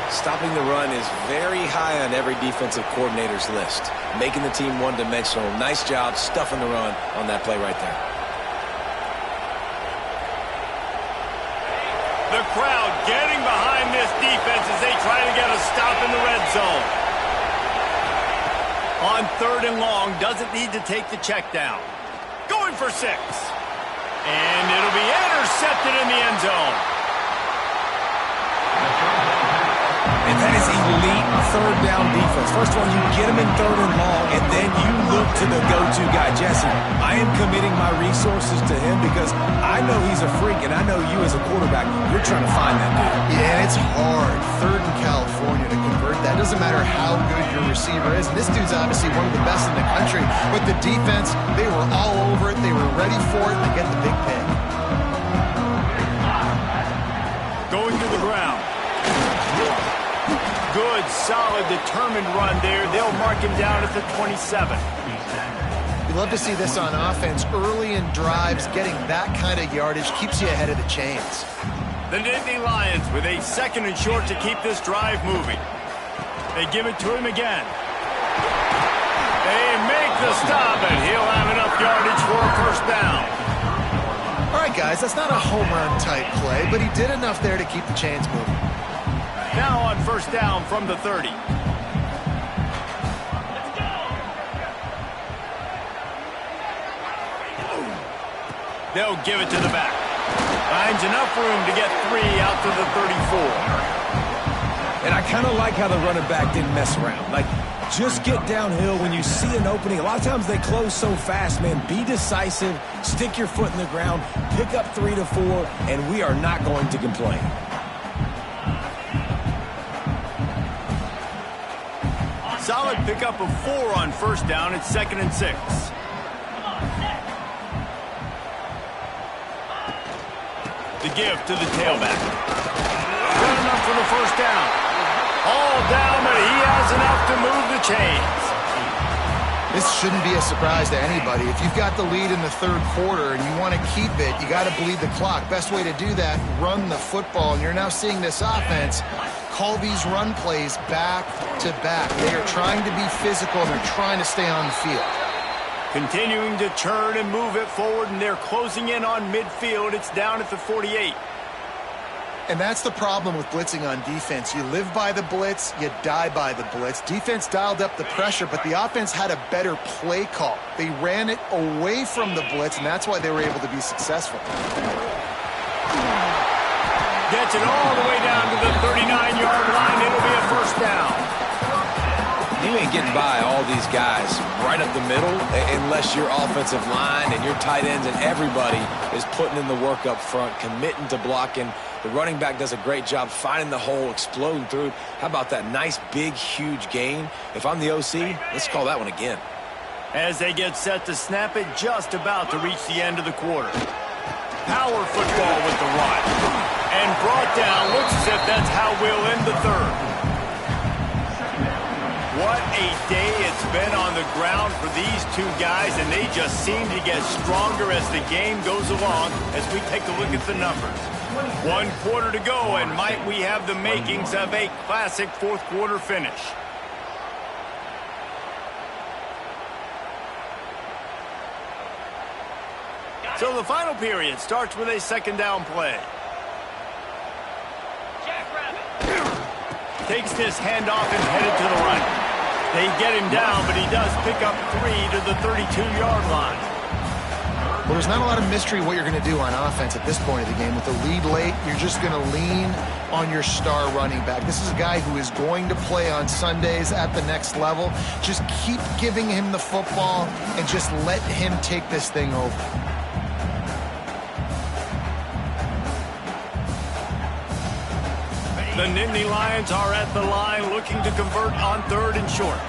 Stopping the run is very high on every defensive coordinator's list. Making the team one-dimensional. Nice job stuffing the run on that play right there. The crowd getting behind this defense as they try to get a stop in the red zone. On 3rd and long, doesn't need to take the check down. Going for 6. And it'll be intercepted in the end zone. And that is elite 3rd down defense. First one, you get him in 3rd and long, and then you look to the go-to guy. Jesse, I am committing my resources to him because I know he's a freak, and I know you as a quarterback, you're trying to find that dude. Yeah, and it's hard, 3rd in California, to convert that. Doesn't matter how good your receiver is. And this dude's obviously one of the best in the country. But the defense, they were all over it. They were ready for it. They get the big pick. Going to the ground. Good, solid, determined run there. They'll mark him down at the 27. You love to see this on offense. Early in drives, getting that kind of yardage keeps you ahead of the chains. The Nittany Lions with a 2nd and short to keep this drive moving. They give it to him again. They make the stop, and he'll have enough yardage for a 1st down. All right, guys, that's not a home run type play, but he did enough there to keep the chains moving. Now on 1st down from the 30. They'll give it to the back. Finds enough room to get 3 out to the 34. And I kind of like how the running back didn't mess around. Like, just get downhill when you see an opening. A lot of times they close so fast, man. Be decisive, stick your foot in the ground, pick up 3 to 4, and we are not going to complain. Solid pickup of 4 on 1st down. It's 2nd and 6. The give to the tailback. Good enough for the 1st down. All down, but he has enough to move the chains. This shouldn't be a surprise to anybody. If you've got the lead in the third quarter and you want to keep it, you got to bleed the clock. Best way to do that, run the football. And you're now seeing this offense call these run plays back to back. They are trying to be physical and they're trying to stay on the field. Continuing to turn and move it forward, and they're closing in on midfield. It's down at the 48. And that's the problem with blitzing on defense. You live by the blitz, you die by the blitz. Defense dialed up the pressure, but the offense had a better play call. They ran it away from the blitz, and that's why they were able to be successful. Gets it all the way down to the 39-yard line. It'll be a first down. You ain't getting by all these guys right up the middle unless your offensive line and your tight ends and everybody is putting in the work up front, committing to blocking. The running back does a great job finding the hole, exploding through. How about that nice, big, huge gain? If I'm the OC, let's call that one again. As they get set to snap it, just about to reach the end of the quarter. Power football with the run. And brought down. Looks as if that's how we'll end the third. What a day it's been on the ground for these two guys, and they just seem to get stronger as the game goes along as we take a look at the numbers. 1 quarter to go, and might we have the makings of a classic fourth quarter finish. So the final period starts with a second down play. Takes this handoff and headed to the right. They get him down, but he does pick up 3 to the 32-yard line. Well, there's not a lot of mystery what you're going to do on offense at this point of the game. With the lead late, you're just going to lean on your star running back. This is a guy who is going to play on Sundays at the next level. Just keep giving him the football and just let him take this thing over. The Nittany Lions are at the line looking to convert on third and short.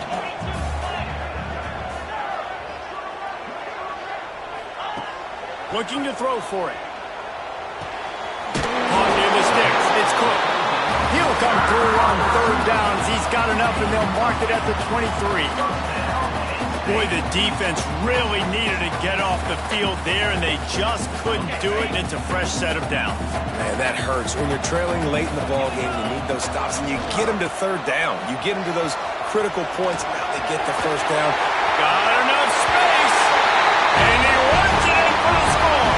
Looking to throw for it. On near the sticks. It's Cook. He'll come through on third downs. He's got enough, and they'll mark it at the 23. Boy, the defense really needed to get off the field there, and they just couldn't do it, and it's a fresh set of downs. Man, that hurts. When you're trailing late in the ball game, you need those stops, and you get them to third down. You get them to those critical points. Now they get the first down. Got enough space, and he runs it in for the score.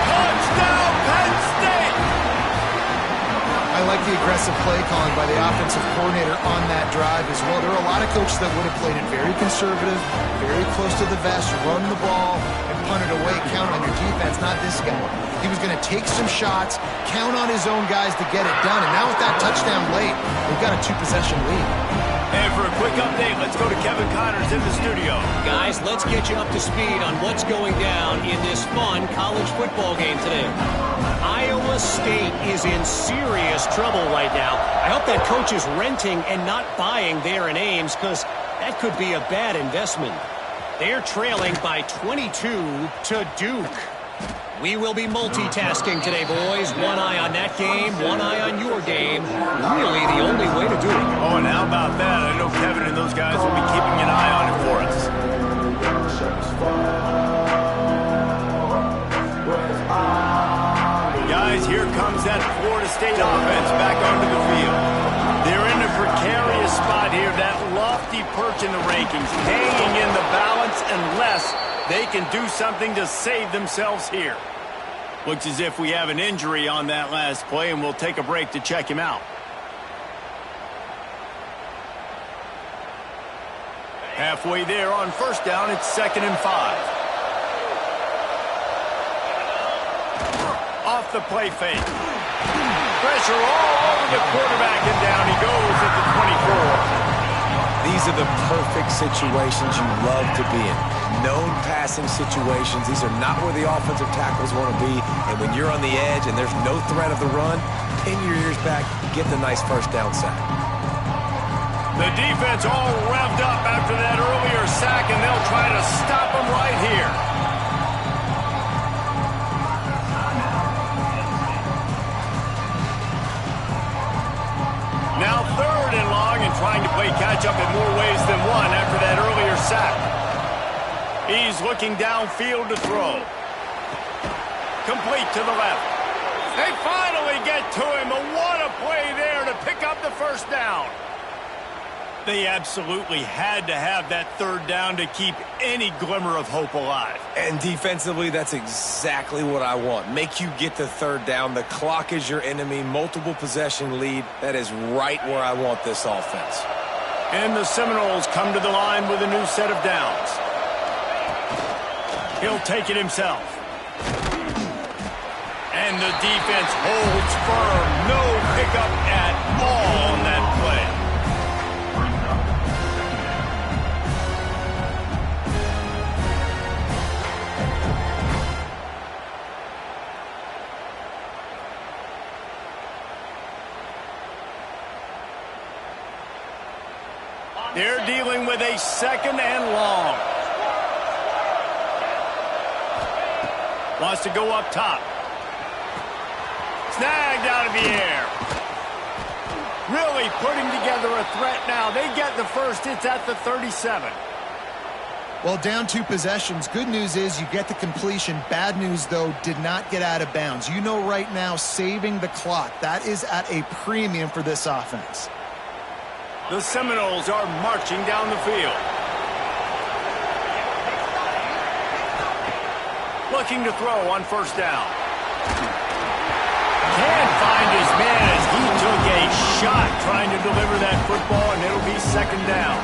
Touchdown, Penn State! I like the aggressive play calling by the offensive coordinator on that drive as well. There are a lot of coaches that would have played it very conservative, very close to the vest, run the ball, and punt it away, count on your defense, not this guy. He was going to take some shots, count on his own guys to get it done, and now with that touchdown late, we've got a 2-possession lead. And for a quick update, let's go to Kevin Connors in the studio. Guys, let's get you up to speed on what's going down in this fun college football game today. Iowa State is in serious trouble right now. I hope that coach is renting and not buying there in Ames, because that could be a bad investment. They're trailing by 22 to Duke. We will be multitasking today, boys. One eye on that game, one eye on your game. Really the only way to do it. Oh, and how about that? I know Kevin and those guys will be keeping an eye on it for us. Guys, here comes that Florida State offense back onto the field. They're in a precarious spot here, that lofty perch in the rankings, hanging in the balance unless they can do something to save themselves here. Looks as if we have an injury on that last play, and we'll take a break to check him out. Halfway there on first down, it's 2nd and 5. Off the play fake. Pressure all over the quarterback, and down he goes at the 24. These are the perfect situations you love to be in. Known passing situations. These are not where the offensive tackles want to be. And when you're on the edge and there's no threat of the run, pin your ears back, get the nice first down sack. The defense all revved up after that earlier sack, and they'll try to stop them right here. Now 3rd and long, and trying to play catch-up in more ways than one after that earlier sack. He's looking downfield to throw. Complete to the left. They finally get to him. What a play there to pick up the first down. They absolutely had to have that third down to keep any glimmer of hope alive. And defensively, that's exactly what I want. Make you get the third down. The clock is your enemy. Multiple possession lead. That is right where I want this offense. And the Seminoles come to the line with a new set of downs. He'll take it himself. And the defense holds firm. No pickup at all on that play. They're dealing with a second and long. Wants to go up top. Snagged out of the air. Really putting together a threat now. They get the first. It's at the 37. Well, down 2 possessions. Good news is you get the completion. Bad news, though, did not get out of bounds. You know right now, saving the clock. That is at a premium for this offense. The Seminoles are marching down the field. Looking to throw on first down. Can't find his man as he took a shot trying to deliver that football, and it'll be second down.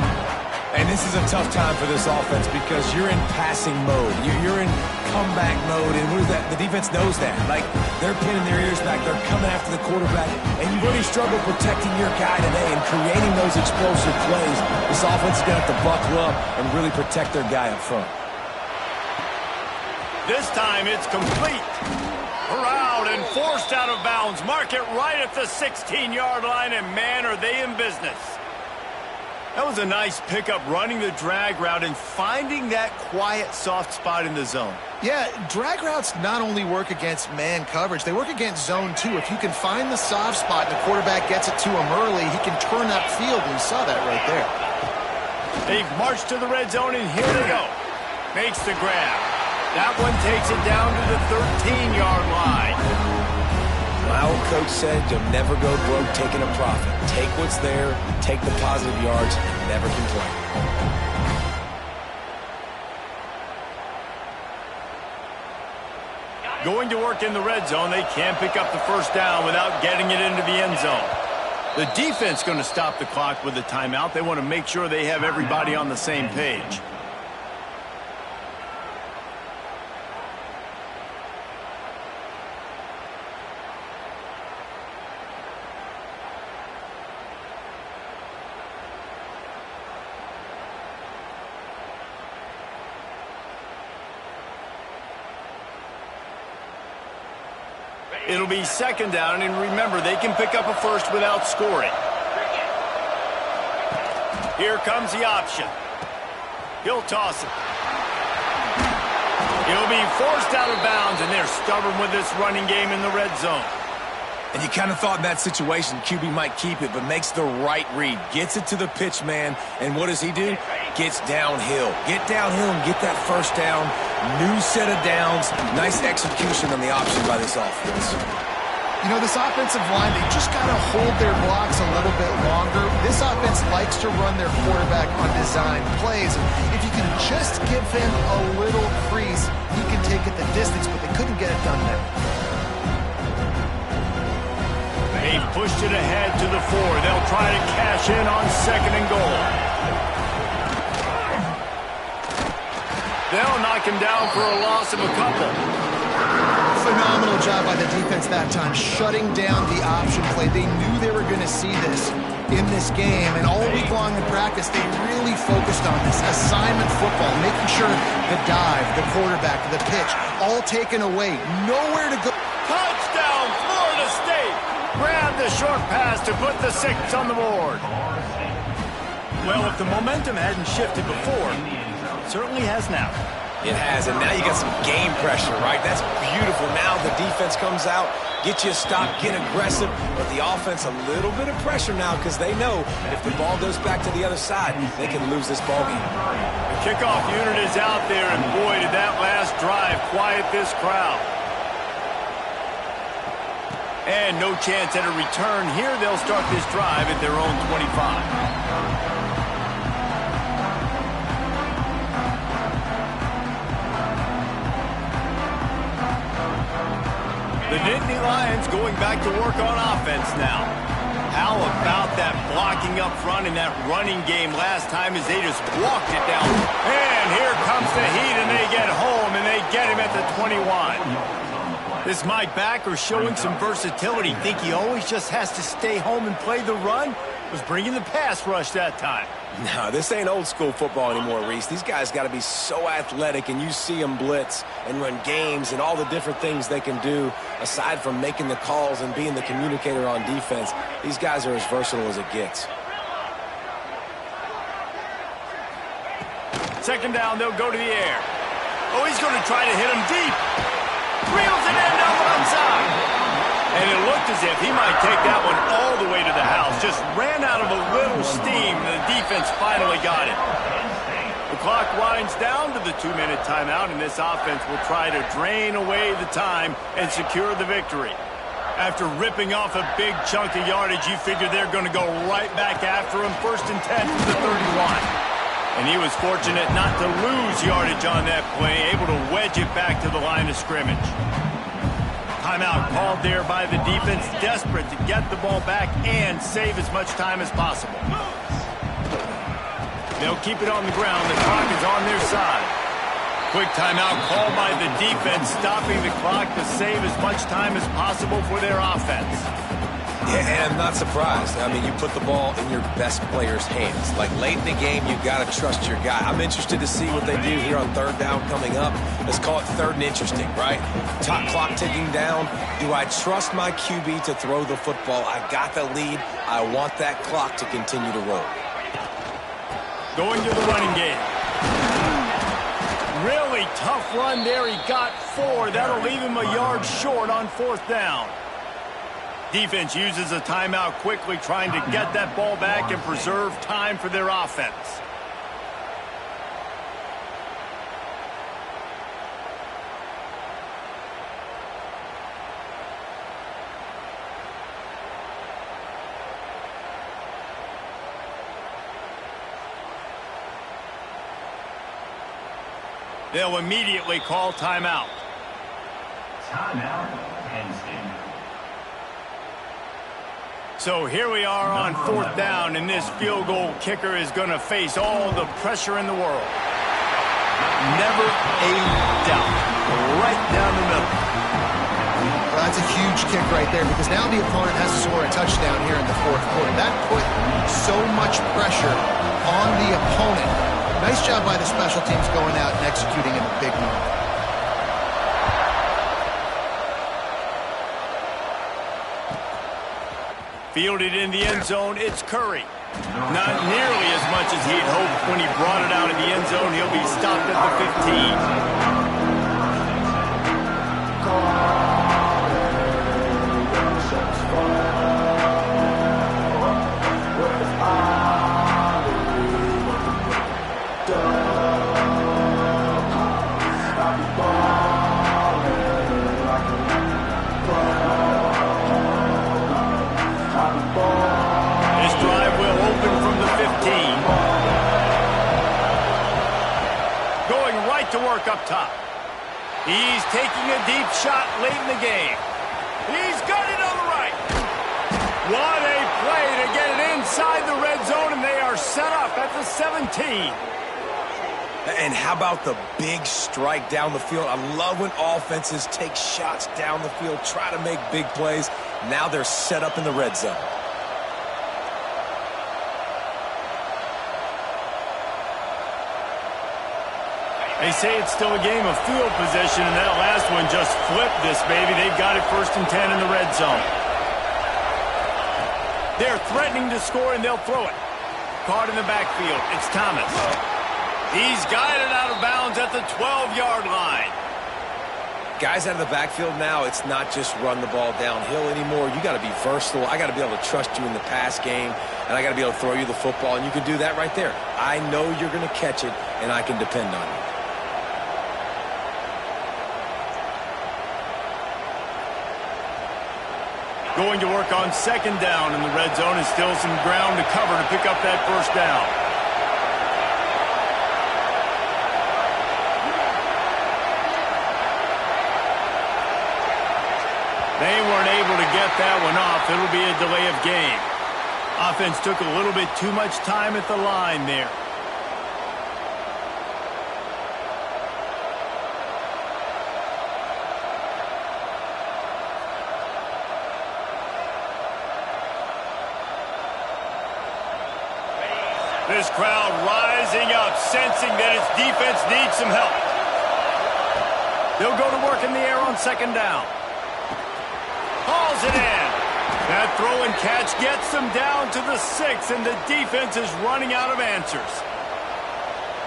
And this is a tough time for this offense because you're in passing mode. You're in comeback mode, and what is that? The defense knows that. Like, they're pinning their ears back. They're coming after the quarterback, and you've already struggled protecting your guy today and creating those explosive plays. This offense is going to have to buckle up and really protect their guy up front. This time it's complete. Corralled and forced out of bounds. Mark it right at the 16-yard line, and man, are they in business. That was a nice pickup, running the drag route and finding that quiet, soft spot in the zone. Yeah, drag routes not only work against man coverage, they work against zone too. If you can find the soft spot and the quarterback gets it to him early, he can turn that field, and you saw that right there. They've marched to the red zone, and here they go. Makes the grab. That one takes it down to the 13-yard line. My old coach said you'll never go broke taking a profit. Take what's there, take the positive yards, and never complain. Going to work in the red zone, they can't pick up the first down without getting it into the end zone. The defense going to stop the clock with a timeout. They want to make sure they have everybody on the same page. It'll be second down, and remember, they can pick up a first without scoring. Here comes the option. He'll toss it. He'll be forced out of bounds, and they're stubborn with this running game in the red zone. And you kind of thought in that situation QB might keep it, but makes the right read. Gets it to the pitch man, and what does he do? Gets downhill. Get downhill and get that first down. New set of downs. Nice execution on the option by this offense. You know, this offensive line, they just got to hold their blocks a little bit longer. This offense likes to run their quarterback on design plays. If you can just give him a little crease, he can take it the distance, but they couldn't get it done there. They've pushed it ahead to the 4. They'll try to cash in on second and goal. They'll knock him down for a loss of a couple. Phenomenal job by the defense that time, shutting down the option play. They knew they were going to see this in this game, and all week long in practice, they really focused on this assignment football, making sure the dive, the quarterback, the pitch, all taken away, nowhere to go. Touchdown, Florida State! Grab the short pass to put the 6 on the board. Well, if the momentum hadn't shifted before, it certainly has now. It has, and now you got some game pressure, right? That's beautiful. Now the defense comes out, get you a stop, get aggressive, but the offense a little bit of pressure now because they know if the ball goes back to the other side, they can lose this ball game. The kickoff unit is out there, and boy, did that last drive quiet this crowd. And no chance at a return here. They'll start this drive at their own 25. The Nittany Lions going back to work on offense now. How about that blocking up front and that running game last time as they just walked it down. And here comes the heat, and they get home, and they get him at the 21. This Mike backer showing some versatility. Think he always just has to stay home and play the run? Was bringing the pass rush that time. No, this ain't old school football anymore, Reese. These guys got to be so athletic, and you see them blitz and run games and all the different things they can do aside from making the calls and being the communicator on defense. These guys are as versatile as it gets. Second down, they'll go to the air. Oh, he's going to try to hit him deep. Reels it in down the left side. And it looked as if he might take that one all the way to the house. Just ran out of a little steam. The defense finally got it. The clock winds down to the 2-minute timeout, and this offense will try to drain away the time and secure the victory. After ripping off a big chunk of yardage, you figure they're going to go right back after him. 1st and 10 from the 31. And he was fortunate not to lose yardage on that play, able to wedge it back to the line of scrimmage. Timeout called there by the defense, desperate to get the ball back and save as much time as possible. They'll keep it on the ground. The clock is on their side. Quick timeout called by the defense, stopping the clock to save as much time as possible for their offense. Yeah, and I'm not surprised. I mean, you put the ball in your best player's hands. Like, late in the game, you've got to trust your guy. I'm interested to see what they do here on 3rd down coming up. Let's call it 3rd and interesting, right? Top clock ticking down. Do I trust my QB to throw the football? I got the lead. I want that clock to continue to roll. Going to the running game. Really tough run there. He got 4. That'll leave him a yard short on 4th down. Defense uses a timeout quickly, trying to get that ball back and preserve time for their offense. They'll immediately call timeout. Timeout, Penn State. So here we are on 4th down, and this field goal kicker is going to face all the pressure in the world. Never a doubt. Right down the middle. Well, that's a huge kick right there, because now the opponent has to score a touchdown here in the 4th quarter. That put so much pressure on the opponent. Nice job by the special teams going out and executing in a big moment. Fielded in the end zone, it's Curry. Not nearly as much as he'd hoped when he brought it out of the end zone. He'll be stopped at the 15. To work up top. He's taking a deep shot late in the game. He's got it on the right. What a play to get it inside the red zone, and they are set up at the 17. And how about the big strike down the field? I love when offenses take shots down the field, try to make big plays. Now they're set up in the red zone. They say it's still a game of field position, and that last one just flipped this baby. They've got it 1st and 10 in the red zone. They're threatening to score, and they'll throw it. Caught in the backfield. It's Thomas. He's guided out of bounds at the 12-yard line. Guys out of the backfield now, it's not just run the ball downhill anymore. You got to be versatile. I got to be able to trust you in the pass game, and I got to be able to throw you the football, and you can do that right there. I know you're going to catch it, and I can depend on you. Going to work on second down in the red zone, and still some ground to cover to pick up that first down. They weren't able to get that one off. It'll be a delay of game. Offense took a little bit too much time at the line there. This crowd rising up, sensing that its defense needs some help. They'll go to work in the air on second down. Hauls it in. That throw and catch gets them down to the 6, and the defense is running out of answers.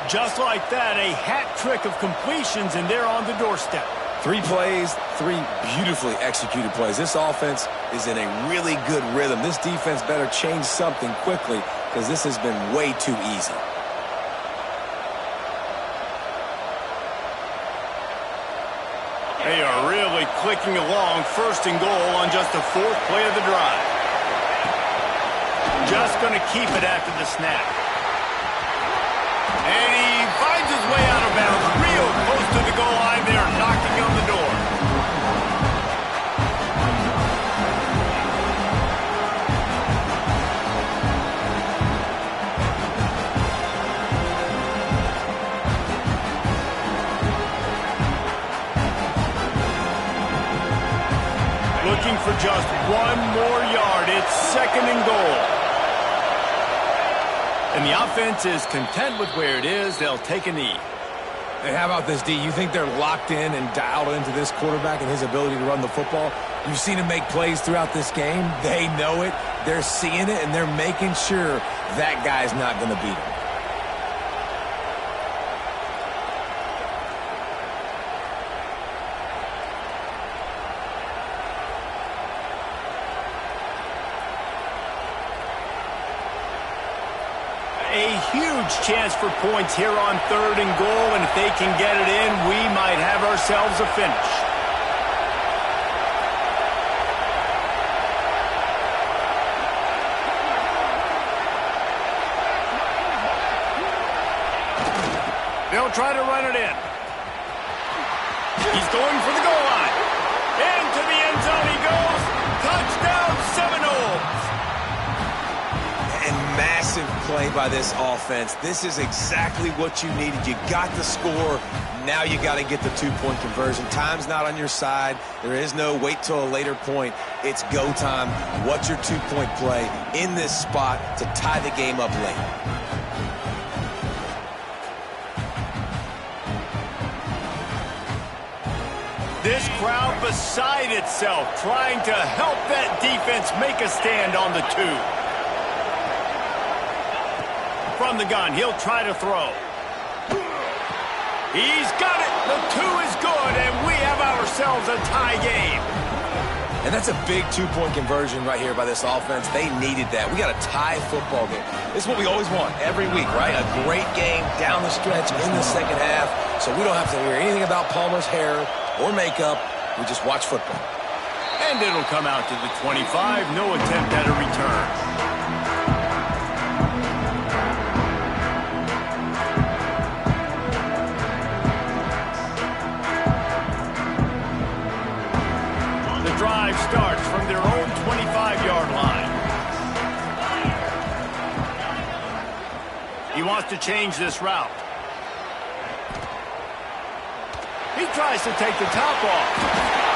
Just like that, a hat trick of completions, and they're on the doorstep. 3 plays, 3 beautifully executed plays. This offense is in a really good rhythm. This defense better change something quickly because this has been way too easy. They are really clicking along, first and goal on just the 4th play of the drive. Just going to keep it after the snap. And he finds his way out of bounds, real close to the goal line there, knocking on the door. Looking for just 1 more yard. It's second and goal. And the offense is content with where it is. They'll take a knee. Hey, how about this, D? You think they're locked in and dialed into this quarterback and his ability to run the football? You've seen him make plays throughout this game. They know it. They're seeing it, and they're making sure that guy's not going to beat him. A huge chance for points here on third and goal, and if they can get it in, we might have ourselves a finish. They'll try to run it in. He's going for the goal line. Into the end zone he goes. Touchdown, Seminoles. And massive play by this offense. This is exactly what you needed. You got the score. Now you got to get the 2-point conversion. Time's not on your side. There is no wait till a later point. It's go time. What's your 2-point play in this spot to tie the game up late? This crowd beside itself, trying to help that defense make a stand on the 2. From the gun, he'll try to throw. He's got it. The 2 is good, and we have ourselves a tie game. And that's a big 2-point conversion right here by this offense. They needed that. We got a tie football game. This is what we always want every week, right? A great game down the stretch in the second half, so we don't have to hear anything about Palmer's hair or makeup. We just watch football. And it'll come out to the 25. No attempt at a return. Drive starts from their own 25-yard line. He wants to change this route. He tries to take the top off.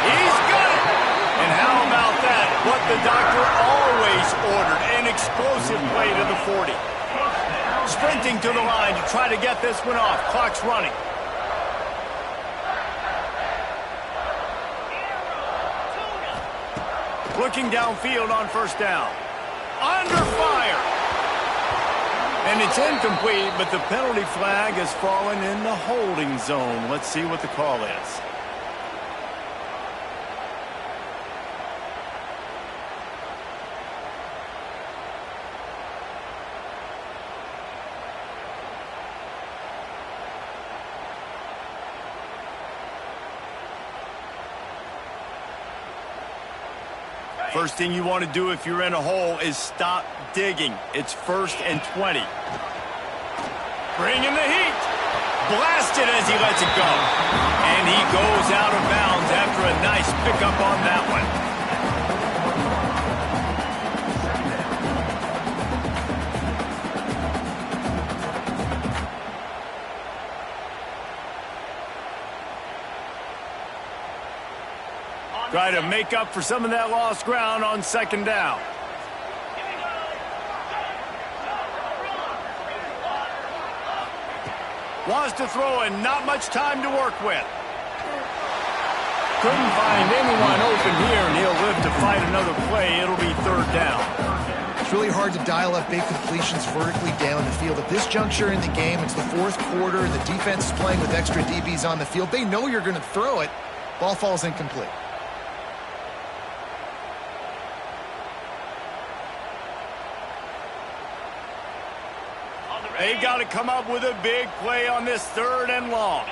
He's got it! And how about that? What the doctor always ordered, an explosive play to the 40. Sprinting to the line to try to get this one off. Clock's running. Looking downfield on first down. Under fire. And it's incomplete, but the penalty flag has fallen in the holding zone. Let's see what the call is. First thing you want to do if you're in a hole is stop digging. It's 1st and 20. Bringing the heat. Blasted as he lets it go. And he goes out of bounds after a nice pickup on that one. Try to make up for some of that lost ground on 2nd down. Wants to throw and not much time to work with. Couldn't find anyone open here, and he'll live to fight another play. It'll be 3rd down. It's really hard to dial up big completions vertically down the field. At this juncture in the game, it's the 4th quarter, and the defense is playing with extra DBs on the field. They know you're going to throw it. Ball falls incomplete. They've got to come up with a big play on this 3rd and long.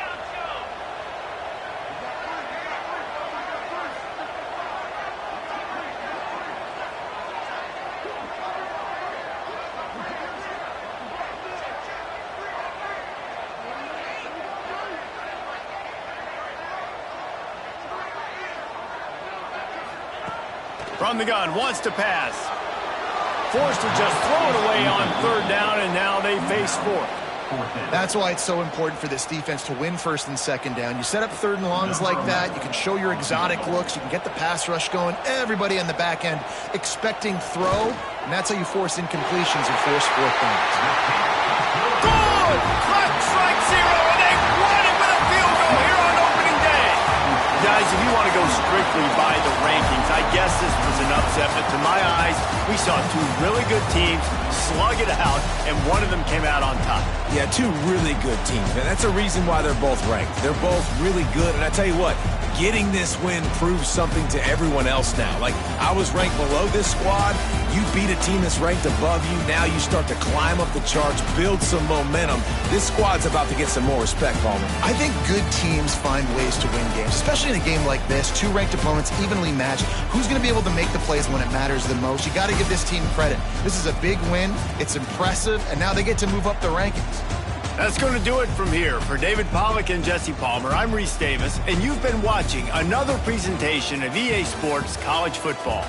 From the gun, wants to pass. Forced to just throw it away on 3rd down, and now they face 4th. That's why it's so important for this defense to win 1st and 2nd down. You set up 3rd and longs like that. You can show your exotic looks. You can get the pass rush going. Everybody on the back end expecting throw, and that's how you force incompletions and force 4th downs. Good! Clock strike 0, and they won it with a field goal here on opening day. Guys, if you want to go strictly by the rankings, I guess this was an upset, but to my eyes, we saw 2 really good teams slug it out, and one of them came out on top. Yeah, 2 really good teams, and that's a reason why they're both ranked. They're both really good, and I tell you what, getting this win proves something to everyone else now. Like, I was ranked below this squad. You beat a team that's ranked above you. Now you start to climb up the charts, build some momentum. This squad's about to get some more respect, Palmer. I think good teams find ways to win games, especially in a game like this. 2 ranked opponents evenly matched. Who's going to be able to make the plays when it matters the most? You got to give this team credit. This is a big win. It's impressive, and now they get to move up the rankings. That's going to do it from here. For David Pollack and Jesse Palmer, I'm Reese Davis, and you've been watching another presentation of EA Sports College Football.